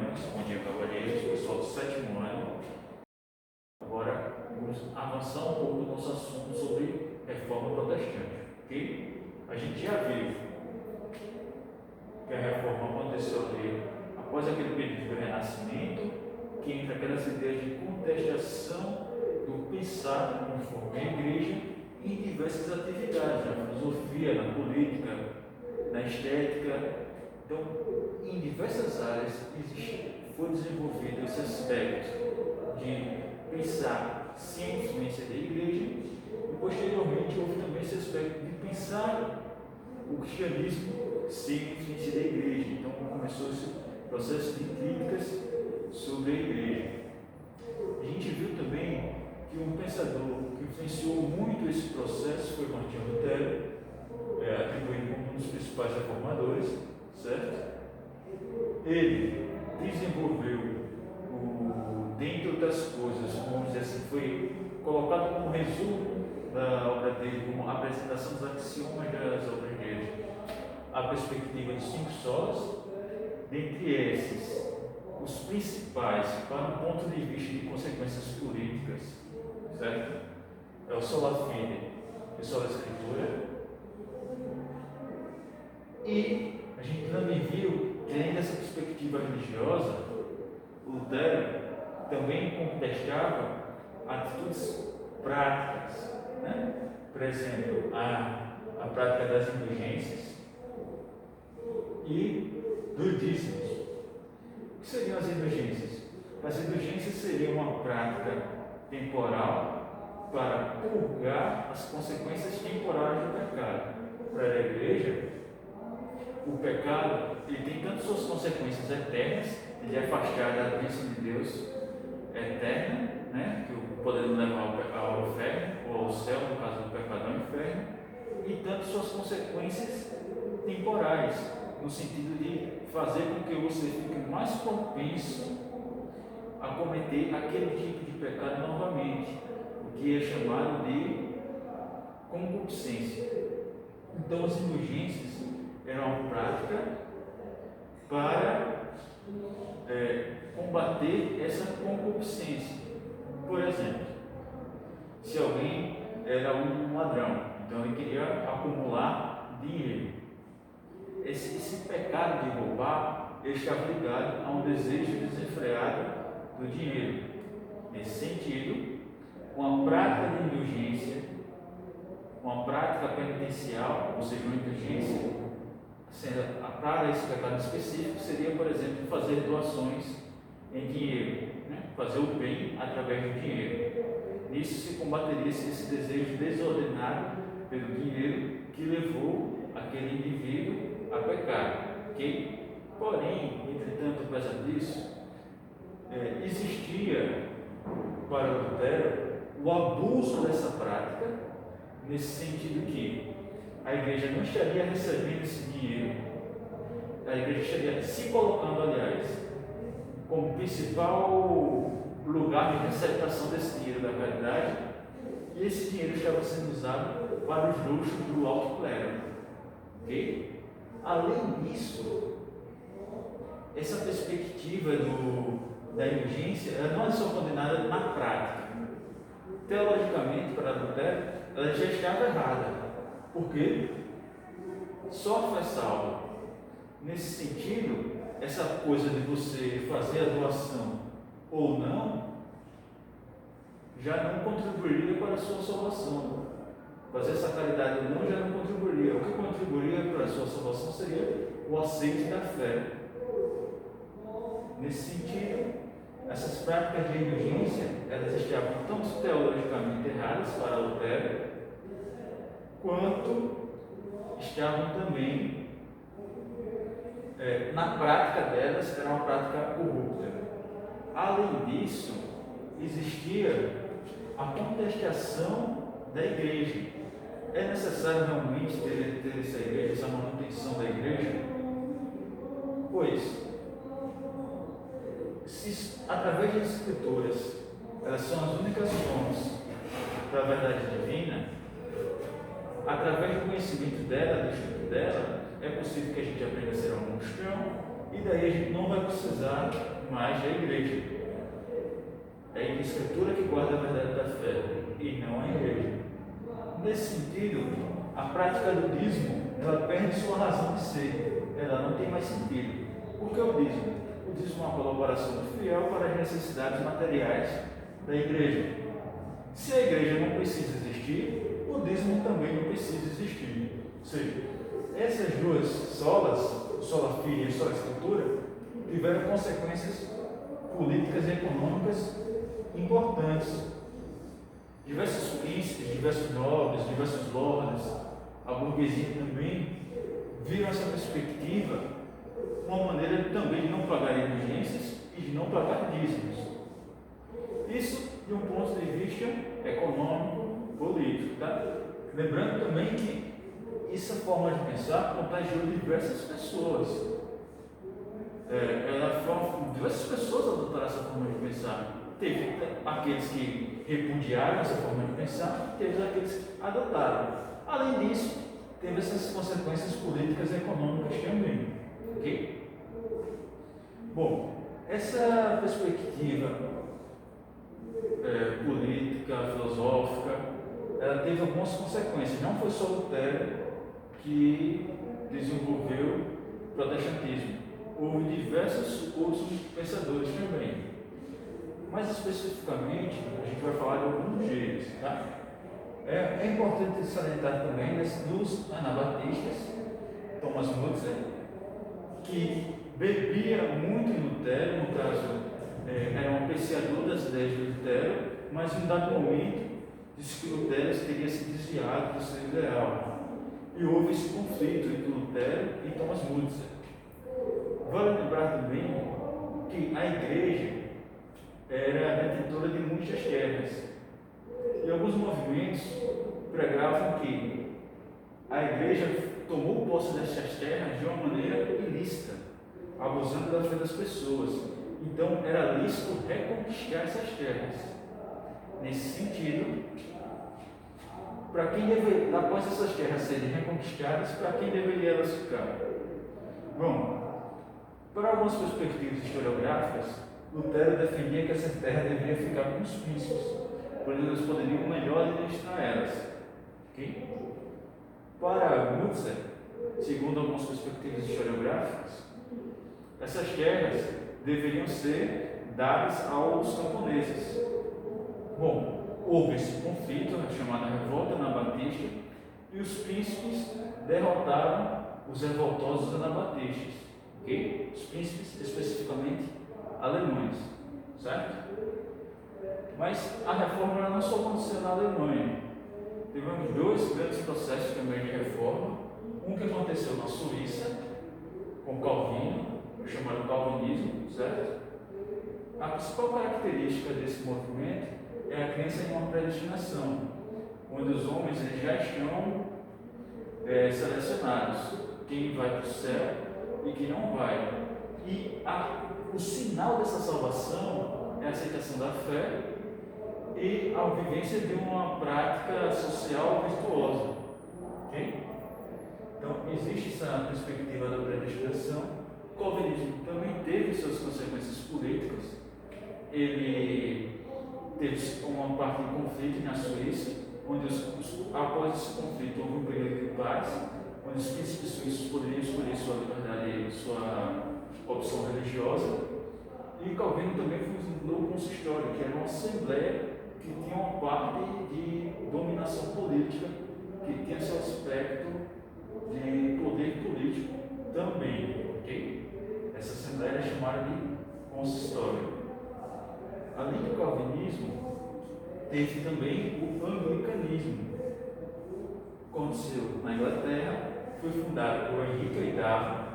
Ramos, bom dia cavalheiros, pessoal do 7º ano. Agora vamos avançar um pouco no nosso assunto sobre reforma protestante, ok? A gente já viu que a reforma aconteceu ali após aquele período do Renascimento, que entra aquelas ideias de contestação do pensar conforme a igreja em diversas atividades, na filosofia, na política, na estética. Então, em diversas áreas foi desenvolvido esse aspecto de pensar sem a influência da igreja, e posteriormente houve também esse aspecto de pensar o cristianismo sem a influência da igreja. Então começou esse processo de críticas sobre a igreja. A gente viu também que um pensador que influenciou muito esse processo foi Martinho Lutero, atribuído como um dos principais reformadores, certo? Ele desenvolveu, dentre outras coisas, vamos dizer assim, foi colocado como resumo da obra dele, como apresentação dos axiomas das obras dele, a perspectiva de 5 solas, dentre esses, os principais, para um ponto de vista de consequências políticas, certo? É o sola fide e sola escritura. E a gente também viu que, além dessa perspectiva religiosa, Lutero também contestava atitudes práticas, né? Por exemplo, a prática das indulgências e dos dízimos. O que seriam as indulgências? As indulgências seriam uma prática temporal para purgar as consequências temporárias do pecado. Para a igreja, o pecado ele tem tanto suas consequências eternas, ele é afastar da bênção de Deus eterna, né, que podendo levar ao inferno, ou ao céu, no caso do pecado ao inferno, e tanto suas consequências temporais, no sentido de fazer com que você fique mais propenso a cometer aquele tipo de pecado novamente, o que é chamado de concupiscência. Então, as indulgências eram uma prática para combater essa concupiscência. Por exemplo, se alguém era um ladrão, então ele queria acumular dinheiro. Esse pecado de roubar, ele estava ligado a um desejo desenfreado do dinheiro. Nesse sentido, uma prática de indulgência, uma prática penitencial, ou seja, uma indulgência, para esse pecado específico, seria, por exemplo, fazer doações em dinheiro, né? Fazer o bem através do dinheiro. Nisso se combateria esse desejo desordenado pelo dinheiro que levou aquele indivíduo a pecar. Okay? Porém, entretanto, apesar disso, existia para Lutero o abuso dessa prática, nesse sentido que a igreja não estaria recebendo esse dinheiro, a igreja estaria se colocando, aliás, como principal lugar de receptação desse dinheiro da caridade, e esse dinheiro estava sendo usado para os luxos do alto clero. Okay? Além disso, essa perspectiva da indulgência ela não é só condenada na prática. Teologicamente, para Lutero, ela já estava errada. Por quê? Só faz salvo. Nesse sentido, essa coisa de você fazer a doação ou não, já não contribuiria para a sua salvação. Fazer essa caridade ou não já não contribuiria. O que contribuiria para a sua salvação seria o aceite da fé. Nesse sentido, essas práticas de indulgência, elas estavam tanto teologicamente erradas para Lutero, quanto estavam também, na prática delas, era uma prática corrupta. Além disso, existia a contestação da igreja. É necessário realmente ter essa igreja, essa manutenção da igreja? Pois, se através das escrituras, elas são as únicas fontes da verdade divina, através do conhecimento dela, do estudo dela, é possível que a gente aprenda a ser um cristão, e daí a gente não vai precisar mas é a igreja. É a escritura que guarda a verdade da fé e não a igreja. Nesse sentido, a prática do dízimo, ela perde sua razão de ser, ela não tem mais sentido. Por que o dízimo? O dízimo é uma colaboração fiel para as necessidades materiais da igreja. Se a igreja não precisa existir, o dízimo também não precisa existir. Ou seja, essas duas solas, sola fide e sola escritura, tiveram consequências políticas e econômicas importantes. Diversos príncipes, diversos nobres, diversos lordes, a burguesia também viram essa perspectiva uma maneira também de não pagar indulgências e de não pagar dízimos. Isso de um ponto de vista econômico, político. Tá? Lembrando também que essa forma de pensar contagiou diversas pessoas. Diversas pessoas adotaram essa forma de pensar. Teve aqueles que repudiaram essa forma de pensar, teve aqueles que adotaram. Além disso, teve essas consequências políticas e econômicas também. Ok? Bom, essa perspectiva política, filosófica, ela teve algumas consequências. Não foi só Lutero que desenvolveu o protestantismo. Houve diversos outros pensadores também. Mais especificamente, a gente vai falar de alguns deles. Tá? É importante salientar também dos anabatistas, Thomas Mützer, que bebia muito em Lutero, no caso, era um apreciador das ideias de Lutero, mas em um dado momento disse que Lutero teria se desviado do seu ideal. E houve esse conflito entre Lutero e Thomas Mützer. Vale lembrar também que a igreja era detentora de muitas terras. E alguns movimentos pregavam que a igreja tomou posse dessas terras de uma maneira ilícita, abusando da fé das pessoas. Então era lícito reconquistar essas terras. Nesse sentido, após essas terras serem reconquistadas, para quem deveria elas ficar? Bom, para algumas perspectivas historiográficas, Lutero defendia que essa terra deveria ficar com os príncipes, pois eles poderiam melhor administrar elas. Okay? Para Mützer, segundo algumas perspectivas historiográficas, essas terras deveriam ser dadas aos camponeses. Bom, houve esse conflito, a chamada revolta anabatista, e os príncipes derrotaram os revoltosos anabatistas. Okay? Os príncipes, especificamente alemães, certo? Mas a reforma não só aconteceu na Alemanha. Tivemos dois grandes processos também de reforma. Um que aconteceu na Suíça, com Calvino, chamado calvinismo, certo? A principal característica desse movimento é a crença em uma predestinação, onde os homens eles já estão selecionados, quem vai para o céu e quem não vai. E o sinal dessa salvação é a aceitação da fé e a vivência de uma prática social virtuosa. Okay? Então, existe essa perspectiva da predestinação. O calvinismo também teve suas consequências políticas. Ele teve uma parte de conflito na Suíça, onde após esse conflito houve um período de paz, onde os príncipes suíços poderiam escolher sua liberdade, sua opção religiosa. E Calvino também fundou o consistório, que era uma assembleia que tinha uma parte de dominação política, que tinha seu aspecto de poder político também. Okay? Essa assembleia era chamada de consistório. Além do calvinismo, teve também o anglicanismo. Aconteceu na Inglaterra, foi fundado por Henrique VIII.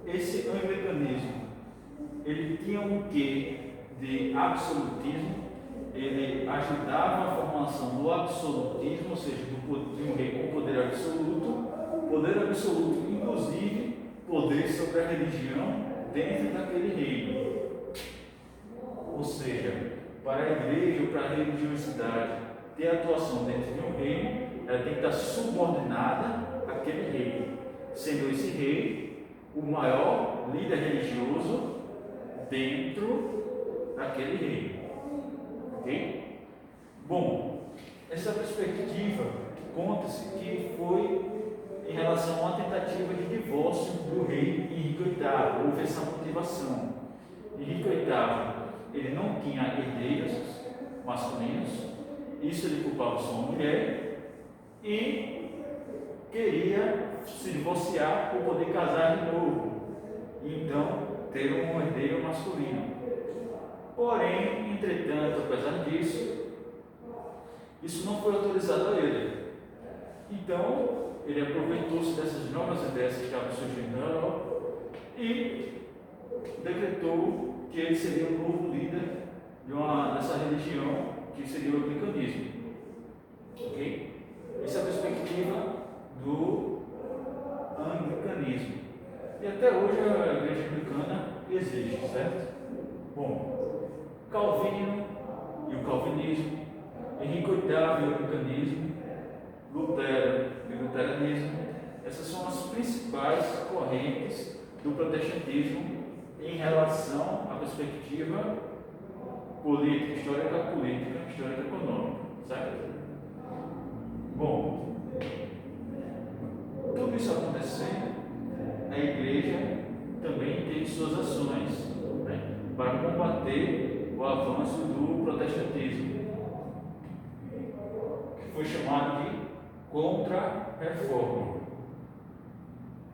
Esse anglicanismo, ele tinha um quê de absolutismo, ele ajudava a formação do absolutismo, ou seja, de um rei com poder absoluto, inclusive poder sobre a religião dentro daquele reino. Ou seja, para a igreja ou para a religiosidade ter atuação dentro de um reino, ela tem que estar subordinada àquele rei, sendo esse rei o maior líder religioso dentro daquele reino. Ok? Bom, essa perspectiva conta-se que foi em relação a uma tentativa de divórcio do rei Henrique VIII. Houve essa motivação. Henrique VIII, ele não tinha herdeiros masculinos, isso ele culpava sua mulher e queria se divorciar para poder casar de novo, então ter um herdeiro masculino. Porém, entretanto, apesar disso, isso não foi autorizado a ele. Então, ele aproveitou-se dessas novas ideias que estavam surgindo na Europa e decretou que ele seria o novo líder dessa religião, que seria o anglicanismo. Ok? Essa é a perspectiva do anglicanismo. E até hoje a igreja anglicana existe, certo? Bom, Calvino e o calvinismo, Henrique VIII e o anglicanismo, Lutero e o luteranismo, essas são as principais correntes do protestantismo em relação à perspectiva política, histórica econômica, certo? Bom, tudo isso acontecendo, a igreja também teve suas ações, né, para combater o avanço do protestantismo, que foi chamado de Contra-Reforma.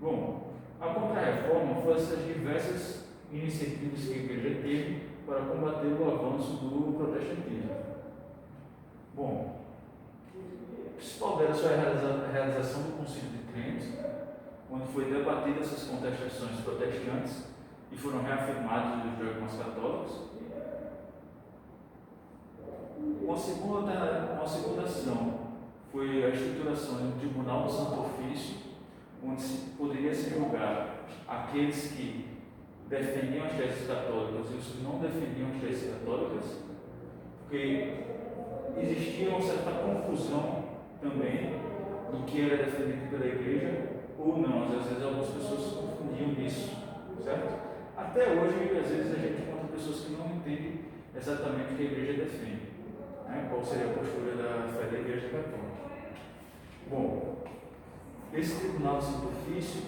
Bom, a Contra-Reforma foi essas diversas iniciativas que a igreja teve para combater o avanço do protestantismo. Bom, o principal delas foi a realização do Concílio de Trento, onde foi debatida essas contestações protestantes e foram reafirmadas os dogmas católicos. Uma segunda ação foi a estruturação do Tribunal do Santo Ofício, onde poderia se julgar aqueles que defendiam as teses católicas e os que não defendiam as teses católicas, porque existia uma certa confusão também do que era defendido pela igreja ou não. Às vezes algumas pessoas se confundiam nisso, certo? Até hoje, às vezes a gente encontra pessoas que não entendem exatamente o que a igreja defende, né? Qual seria a postura da fé da igreja católica. Bom, esse Tribunal do Santo Ofício,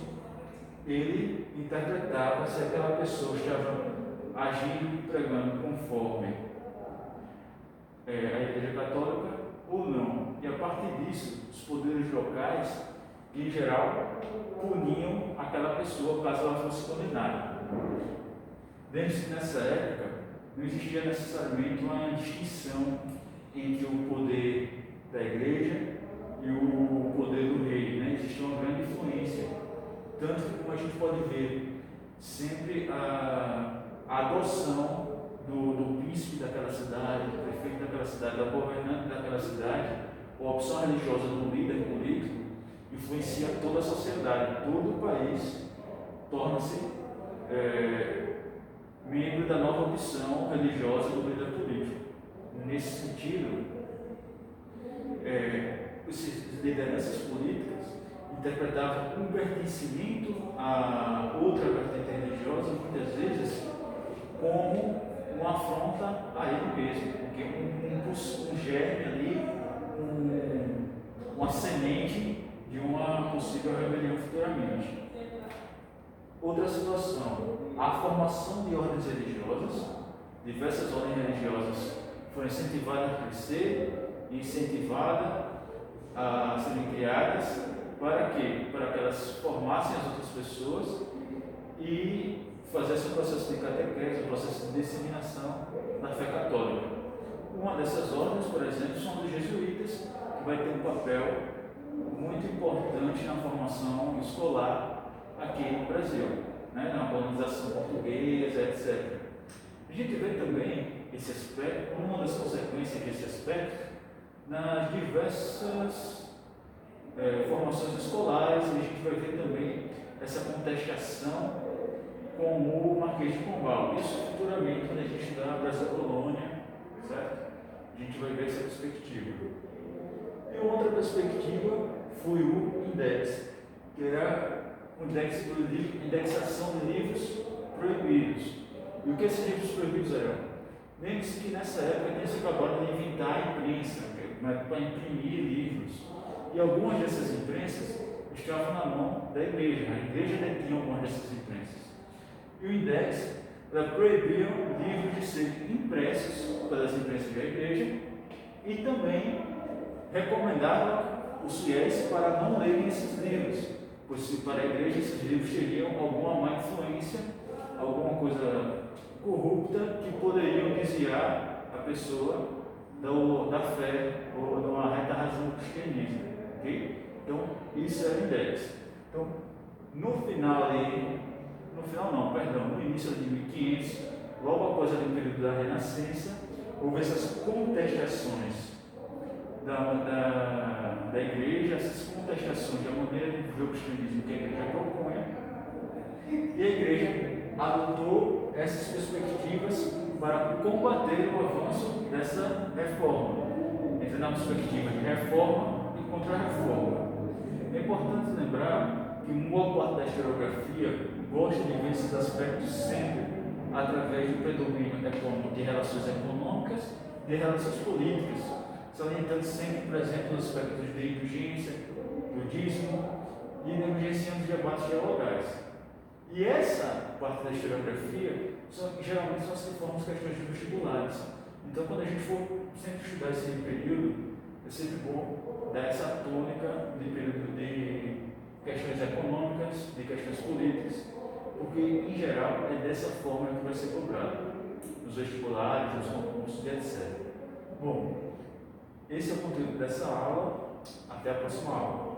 ele interpretava se aquela pessoa estava agindo e pregando conforme a igreja católica ou não. E a partir disso, os poderes locais, em geral, puniam aquela pessoa caso ela fosse condenada. Nessa época, não existia necessariamente uma distinção entre o poder da igreja e o poder do rei, né? Existia uma grande influência, tanto que, como a gente pode ver, sempre a adoção do príncipe daquela cidade, do prefeito daquela cidade, da governante daquela cidade, ou a opção religiosa do líder político, influencia toda a sociedade. Todo o país torna-se membro da nova opção religiosa do líder político. Nesse sentido, essas lideranças políticas interpretavam um pertencimento a outra vertente religiosa, muitas vezes, como uma afronta a ele mesmo, porque um germe ali, uma semente de uma possível rebelião futuramente. Outra situação, a formação de ordens religiosas, diversas ordens religiosas foram incentivadas a crescer e incentivadas a serem criadas. Para quê? Para que elas formassem as outras pessoas e fizessem o processo de catequese, o processo de disseminação da fé católica. Uma dessas ordens, por exemplo, são dos jesuítas, que vai ter um papel muito importante na formação escolar aqui no Brasil, né? Na colonização portuguesa, etc. A gente vê também esse aspecto, uma das consequências desse aspecto, nas diversas formações escolares, e a gente vai ver também essa contestação com o Marquês de Pombal. Isso futuramente, quando a gente estudar Brasil Colônia, certo? A gente vai ver essa perspectiva. E outra perspectiva foi o INDEX, que era o indexação de livros proibidos. E o que esses livros proibidos eram? Lembre-se que nessa época tinha se acabado de inventar a imprensa, para imprimir livros. E algumas dessas imprensas estavam na mão da igreja. A igreja detinha algumas dessas imprensas. E o Index proibia livros de serem impressos pelas imprensas da igreja e também recomendava os fiéis para não lerem esses livros, pois para a igreja esses livros teriam alguma má influência, alguma coisa corrupta que poderiam desviar a pessoa da fé ou de uma reta razão do cristianismo. Okay? Então, isso era o Index. Então, no início de 1500, logo após o período da Renascença, houve essas contestações da igreja, essas contestações da maneira de viver o cristianismo que a igreja propunha, e a igreja adotou essas perspectivas para combater o avanço dessa reforma, entre na perspectiva de reforma e contra-reforma. É importante lembrar que uma boa parte da historiografia gosta de ver esses aspectos sempre através do predomínio de relações econômicas e de relações políticas, salientando sempre, por exemplo, os aspectos de indulgência, do dízimo e negligenciando os debates dialogais. E essa parte da historiografia geralmente são as que formam as questões de vestibulares. Então, quando a gente for sempre estudar esse período, é sempre bom dar essa tônica de período de questões econômicas, de questões políticas, porque, em geral, é dessa forma que vai ser cobrado nos vestibulares, nos concursos e etc. Bom, esse é o conteúdo dessa aula. Até a próxima aula.